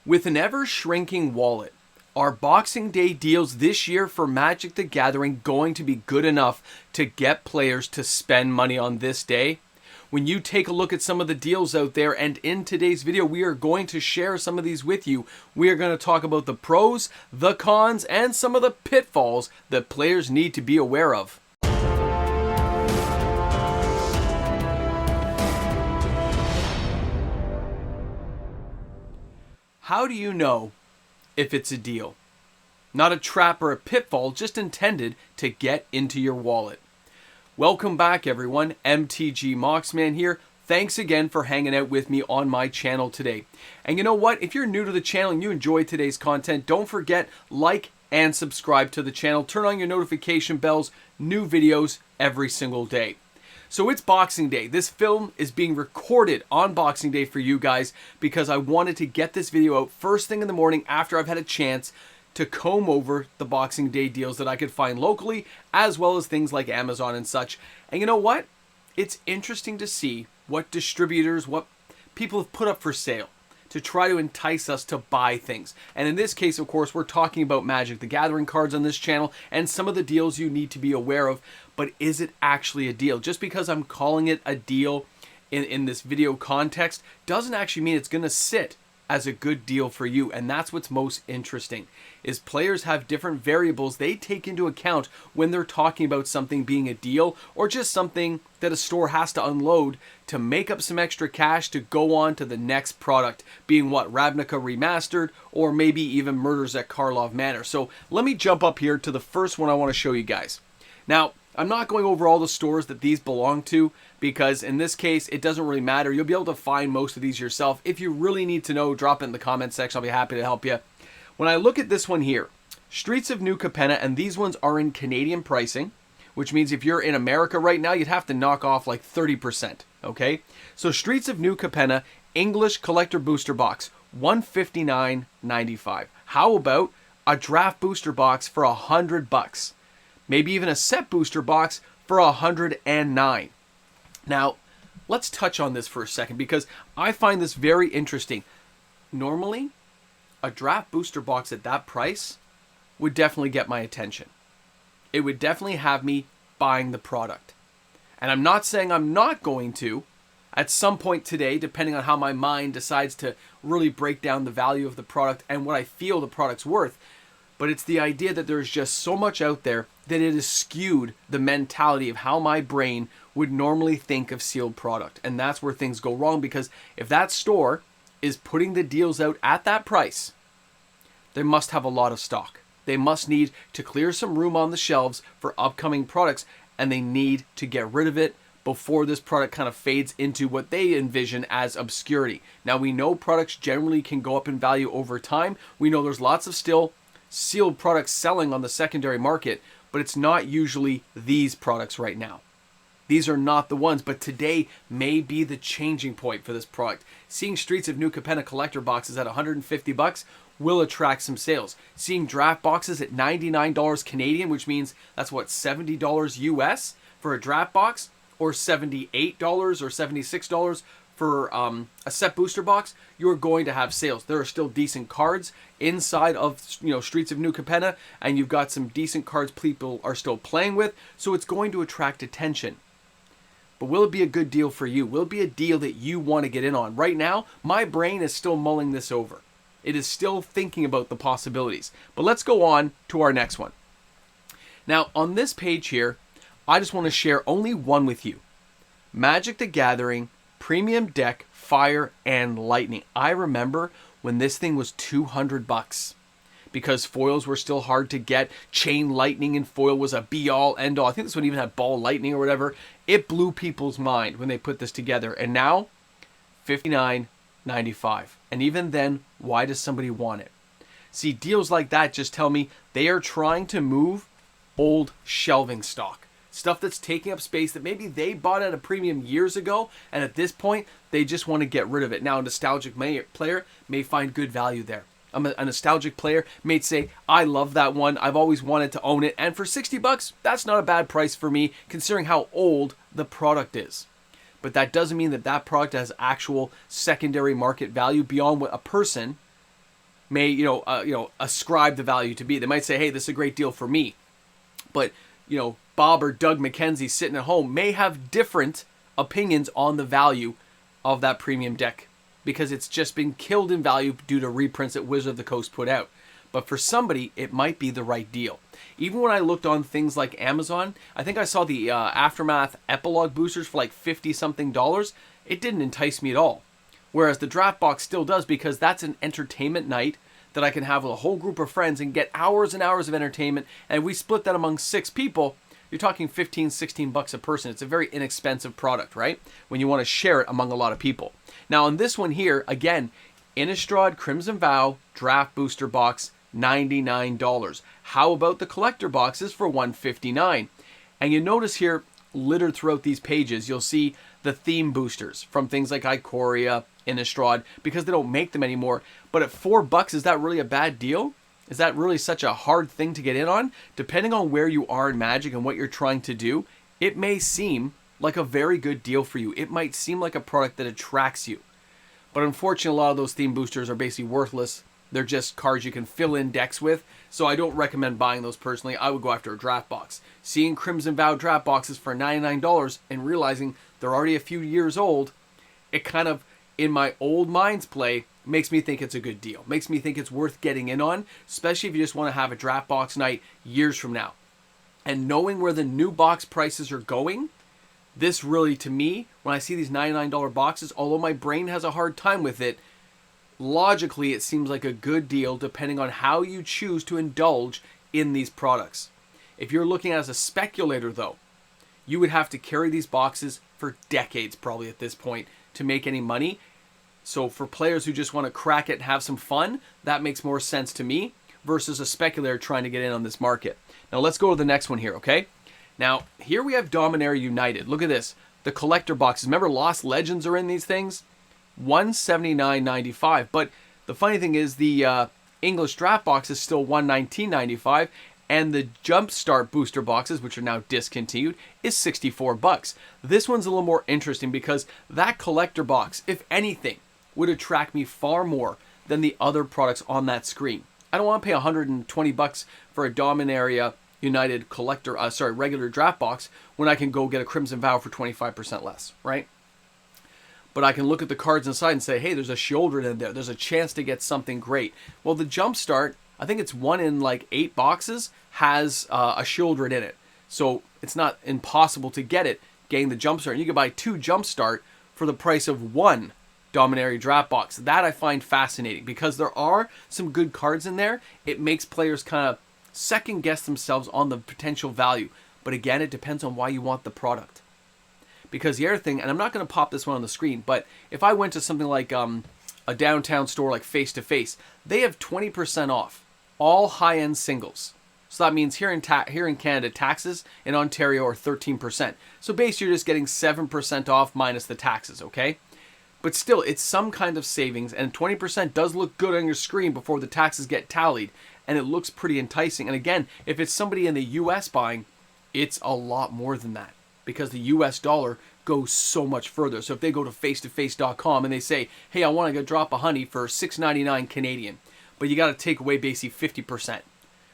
With an ever-shrinking wallet, are Boxing Day deals this year for Magic the Gathering going to be good enough to get players to spend money on this day? When you take a look at some of the deals out there, and in today's video we are going to share some of these with you. We are going to talk about the pros, the cons, and some of the pitfalls that players need to be aware of. How do you know if it's a deal? Not a trap or a pitfall, just intended to get into your wallet. Welcome back everyone, MTG Moxman here. Thanks again for hanging out with me on my channel today. And you know what? If you're new to the channel and you enjoyed today's content, don't forget, like and subscribe to the channel. Turn on your notification bells, new videos every single day. So it's Boxing Day. This film is being recorded on Boxing Day for you guys because I wanted to get this video out first thing in the morning after I've had a chance to comb over the Boxing Day deals that I could find locally, as well as things like Amazon and such. And you know what? It's interesting to see what distributors, what people have put up for sale to try to entice us to buy things. And in this case, of course, we're talking about Magic the Gathering cards on this channel and some of the deals you need to be aware of. But is it actually a deal? Just because I'm calling it a deal in this video context doesn't actually mean it's going to sit as a good deal for you. And that's what's most interesting, is players have different variables they take into account when they're talking about something being a deal or just something that a store has to unload to make up some extra cash to go on to the next product, being what, Ravnica Remastered, or maybe even Murders at Karlov Manor. So let me jump up here to the first one I want to show you guys. Now, I'm not going over all the stores that these belong to because in this case, it doesn't really matter. You'll be able to find most of these yourself. If you really need to know, drop it in the comment section. I'll be happy to help you. When I look at this one here, Streets of New Capenna, and these ones are in Canadian pricing, which means if you're in America right now, you'd have to knock off like 30%, okay? So Streets of New Capenna, English Collector Booster Box, $159.95. How about a draft booster box for $100? Maybe even a set booster box for $109. Now, let's touch on this for a second because I find this very interesting. Normally, a draft booster box at that price would definitely get my attention. It would definitely have me buying the product. And I'm not saying I'm not going to. At some point today, depending on how my mind decides to really break down the value of the product and what I feel the product's worth. But it's the idea that there's just so much out there that it has skewed the mentality of how my brain would normally think of sealed product. And that's where things go wrong, because if that store is putting the deals out at that price, they must have a lot of stock. They must need to clear some room on the shelves for upcoming products, and they need to get rid of it before this product kind of fades into what they envision as obscurity. Now, we know products generally can go up in value over time. We know there's lots of still sealed products selling on the secondary market, but it's not usually these products right now. These are not the ones, but today may be the changing point for this product. Seeing Streets of New Capenna collector boxes at $150 will attract some sales. Seeing draft boxes at $99 Canadian, which means that's what, $70 US for a draft box, or $78 or $76 for a set booster box, you're going to have sales. There are still decent cards inside of Streets of New Capenna, and you've got some decent cards people are still playing with, so it's going to attract attention. But will it be a good deal for you? Will it be a deal that you want to get in on? Right now, my brain is still mulling this over. It is still thinking about the possibilities. But let's go on to our next one. Now, on this page here, I just want to share only one with you. Magic the Gathering Premium Deck Fire and Lightning. I remember when this thing was $200 because foils were still hard to get. Chain Lightning in foil was a be-all, end-all. I think this one even had Ball Lightning or whatever. It blew people's mind when they put this together. And now, $59.95. And even then, why does somebody want it? See, deals like that just tell me they are trying to move old shelving stock. Stuff that's taking up space that maybe they bought at a premium years ago, and at this point, they just want to get rid of it. Now, a nostalgic player may find good value there. A nostalgic player may say, I love that one, I've always wanted to own it, and for $60, that's not a bad price for me, considering how old the product is. But that doesn't mean that that product has actual secondary market value beyond what a person may ascribe the value to be. They might say, hey, this is a great deal for me. But Bob or Doug McKenzie sitting at home may have different opinions on the value of that premium deck, because it's just been killed in value due to reprints that Wizard of the Coast put out. But for somebody, it might be the right deal. Even when I looked on things like Amazon, I think I saw the Aftermath Epilogue boosters for like $50-something. It didn't entice me at all. Whereas the draft box still does, because that's an entertainment night that I can have with a whole group of friends and get hours and hours of entertainment. And we split that among 6 people. You're talking $15-16 a person. It's a very inexpensive product, right? When you want to share it among a lot of people. Now on this one here, again, Innistrad Crimson Vow Draft Booster Box, $99. How about the collector boxes for $159? And you notice here, littered throughout these pages, you'll see the theme boosters from things like Ikoria, Innistrad, because they don't make them anymore. But at $4, is that really a bad deal? Is that really such a hard thing to get in on? Depending on where you are in Magic and what you're trying to do, it may seem like a very good deal for you. It might seem like a product that attracts you. But unfortunately, a lot of those theme boosters are basically worthless. They're just cards you can fill in decks with. So I don't recommend buying those personally. I would go after a draft box. Seeing Crimson Vow draft boxes for $99 and realizing they're already a few years old, it kind of, in my old mind's play, makes me think it's a good deal. Makes me think it's worth getting in on, especially if you just want to have a draft box night years from now. And knowing where the new box prices are going, this really, to me, when I see these $99 boxes, although my brain has a hard time with it, logically it seems like a good deal depending on how you choose to indulge in these products. If you're looking as a speculator though, you would have to carry these boxes for decades probably at this point to make any money. So for players who just want to crack it and have some fun, that makes more sense to me versus a speculator trying to get in on this market. Now let's go to the next one here, okay? Now, here we have Dominaria United. Look at this. The collector boxes. Remember Lost Legends are in these things? $179.95. But the funny thing is the English draft box is still $119.95. And the Jumpstart booster boxes, which are now discontinued, is $64. This one's a little more interesting because that collector box, if anything, would attract me far more than the other products on that screen. I don't want to pay $120 for a Dominaria United collector, regular draft box when I can go get a Crimson Vow for 25% less, right? But I can look at the cards inside and say, hey, there's a Shieldred in there. There's a chance to get something great. Well, the Jumpstart, I think it's 1 in like 8 boxes, has a Shieldred in it. So it's not impossible to get it, getting the Jumpstart. And you can buy 2 Jumpstart for the price of 1 Dominaria draft box. That I find fascinating because there are some good cards in there. It makes players kind of second guess themselves on the potential value. But again, it depends on why you want the product. Because the other thing, and I'm not going to pop this one on the screen, but if I went to something like a downtown store like Face to Face, they have 20% off all high-end singles. So that means here in Canada, taxes in Ontario are 13%. So basically you're just getting 7% off minus the taxes, okay? But still, it's some kind of savings, and 20% does look good on your screen before the taxes get tallied, and it looks pretty enticing. And again, if it's somebody in the US buying, it's a lot more than that because the US dollar goes so much further. So if they go to facetoface.com and they say, hey, I want to go drop a honey for $6.99 Canadian, but you got to take away basically 50%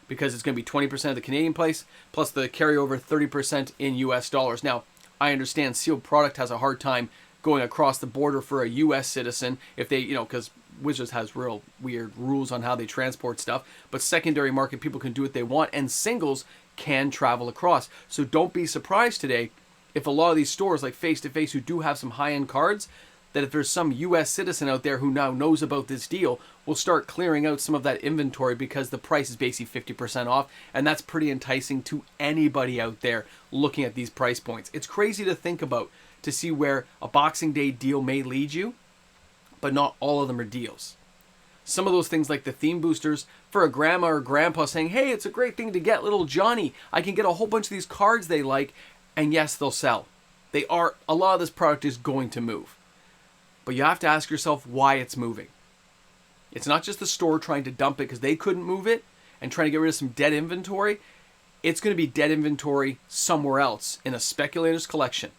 because it's going to be 20% of the Canadian price plus the carryover 30% in US dollars. Now, I understand sealed product has a hard time going across the border for a US citizen if they, because Wizards has real weird rules on how they transport stuff, but secondary market people can do what they want and singles can travel across. So don't be surprised today if a lot of these stores like Face to Face who do have some high-end cards, that if there's some US citizen out there who now knows about this deal, will start clearing out some of that inventory because the price is basically 50% off, and that's pretty enticing to anybody out there looking at these price points. It's crazy to think about, to see where a Boxing Day deal may lead you, but not all of them are deals. Some of those things like the theme boosters, for a grandma or grandpa saying, hey, it's a great thing to get little Johnny. I can get a whole bunch of these cards they like, and yes, they'll sell. A lot of this product is going to move. But you have to ask yourself why it's moving. It's not just the store trying to dump it because they couldn't move it and trying to get rid of some dead inventory. It's going to be dead inventory somewhere else in a speculator's collection.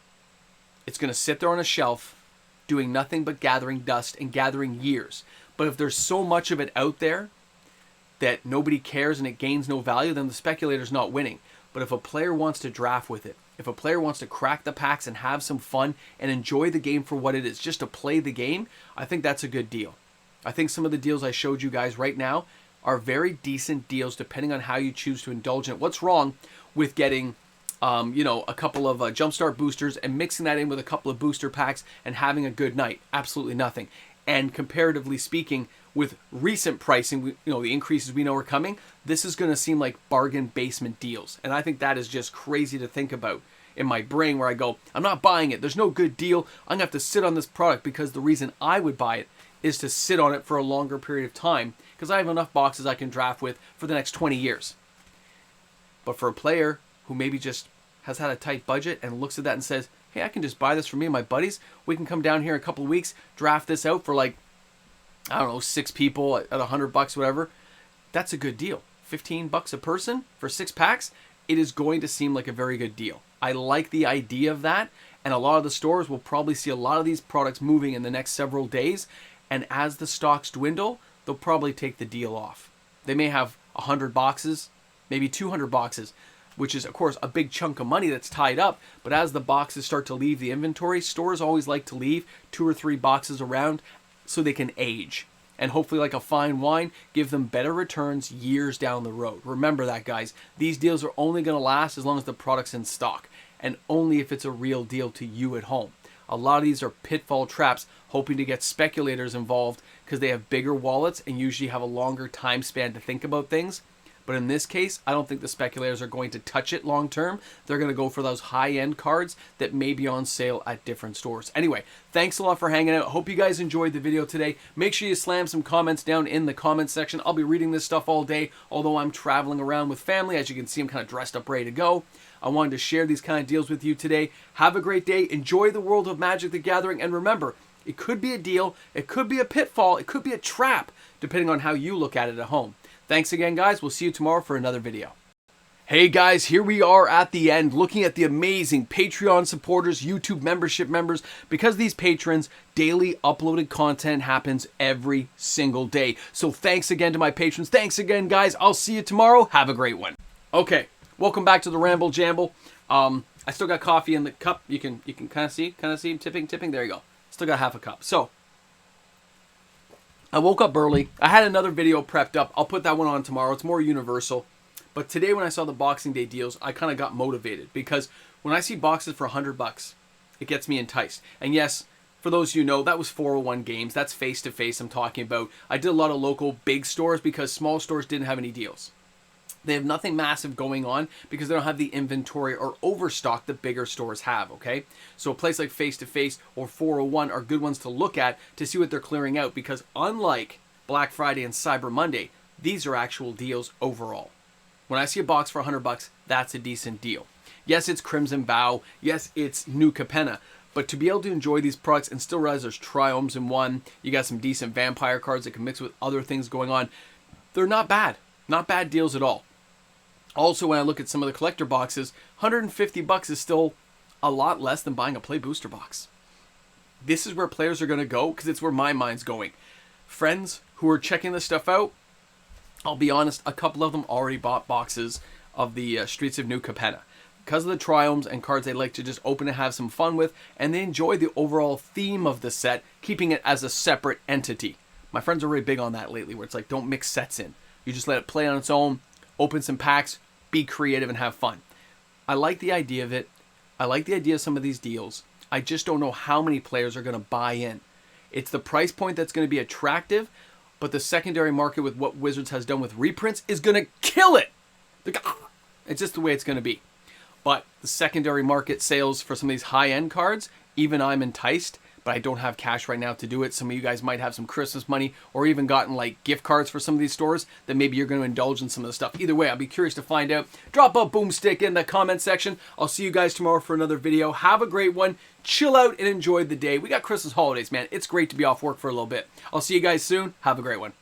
It's going to sit there on a shelf doing nothing but gathering dust and gathering years. But if there's so much of it out there that nobody cares and it gains no value, then the speculator's not winning. But if a player wants to draft with it, if a player wants to crack the packs and have some fun and enjoy the game for what it is, just to play the game, I think that's a good deal. I think some of the deals I showed you guys right now are very decent deals depending on how you choose to indulge in it. What's wrong with getting a couple of jumpstart boosters and mixing that in with a couple of booster packs and having a good night? Absolutely nothing. And comparatively speaking, with recent pricing, the increases we know are coming, this is going to seem like bargain basement deals. And I think that is just crazy to think about in my brain, where I go, I'm not buying it. There's no good deal. I'm going to have to sit on this product, because the reason I would buy it is to sit on it for a longer period of time, because I have enough boxes I can draft with for the next 20 years. But for a player who maybe just has had a tight budget and looks at that and says, hey, I can just buy this for me and my buddies. We can come down here in a couple of weeks, draft this out for like, I don't know, 6 people at $100, whatever. That's a good deal. $15 a person for 6 packs. It is going to seem like a very good deal. I like the idea of that. And a lot of the stores will probably see a lot of these products moving in the next several days. And as the stocks dwindle, they'll probably take the deal off. They may have 100 boxes, maybe 200 boxes, which is, of course, a big chunk of money that's tied up. But as the boxes start to leave the inventory, stores always like to leave 2 or 3 boxes around so they can age. And hopefully, like a fine wine, give them better returns years down the road. Remember that, guys. These deals are only going to last as long as the product's in stock, and only if it's a real deal to you at home. A lot of these are pitfall traps, hoping to get speculators involved because they have bigger wallets and usually have a longer time span to think about things. But in this case, I don't think the speculators are going to touch it long term. They're going to go for those high-end cards that may be on sale at different stores. Anyway, thanks a lot for hanging out. Hope you guys enjoyed the video today. Make sure you slam some comments down in the comment section. I'll be reading this stuff all day, although I'm traveling around with family. As you can see, I'm kind of dressed up, ready to go. I wanted to share these kind of deals with you today. Have a great day. Enjoy the world of Magic the Gathering. And remember, it could be a deal, it could be a pitfall, it could be a trap, depending on how you look at it at home. Thanks again, guys. We'll see you tomorrow for another video. Hey guys, here we are at the end, looking at the amazing Patreon supporters, YouTube membership members. Because these patrons, daily uploaded content happens every single day. So thanks again to my patrons. Thanks again, guys. I'll see you tomorrow. Have a great one. Okay, welcome back to the Ramble Jamble. I still got coffee in the cup. You can kind of see tipping. There you go. Still got half a cup. So I woke up early. I had another video prepped up. I'll put that one on tomorrow. It's more universal. But today when I saw the Boxing Day deals, I kind of got motivated, because when I see boxes for $100, it gets me enticed. And yes, for those of you who know, that was 401 games. That's face-to-face I'm talking about. I did a lot of local big stores because small stores didn't have any deals. They have nothing massive going on because they don't have the inventory or overstock that bigger stores have, okay? So a place like Face-to-Face or 401 are good ones to look at to see what they're clearing out, because unlike Black Friday and Cyber Monday, these are actual deals overall. When I see a box for $100, that's a decent deal. Yes, it's Crimson Vow. Yes, it's New Capenna. But to be able to enjoy these products and still realize there's triomes in one, you got some decent vampire cards that can mix with other things going on, they're not bad. Not bad deals at all. Also, when I look at some of the collector boxes, $150 is still a lot less than buying a Play booster box. This is where players are going to go, because it's where my mind's going. Friends who are checking this stuff out, I'll be honest, a couple of them already bought boxes of the Streets of New Capenna because of the triomes and cards they like to just open and have some fun with, and they enjoy the overall theme of the set, keeping it as a separate entity. My friends are really big on that lately, where it's like, don't mix sets in. You just let it play on its own, open some packs, be creative, and have fun. I like the idea of it. I like the idea of some of these deals. I just don't know how many players are going to buy in. It's the price point that's going to be attractive, but the secondary market with what Wizards has done with reprints is going to kill it. It's just the way it's going to be. But the secondary market sales for some of these high-end cards, even I'm enticed, but I don't have cash right now to do it. Some of you guys might have some Christmas money or even gotten like gift cards for some of these stores that maybe you're going to indulge in some of the stuff. Either way, I'll be curious to find out. Drop a boomstick in the comment section. I'll see you guys tomorrow for another video. Have a great one. Chill out and enjoy the day. We got Christmas holidays, man. It's great to be off work for a little bit. I'll see you guys soon. Have a great one.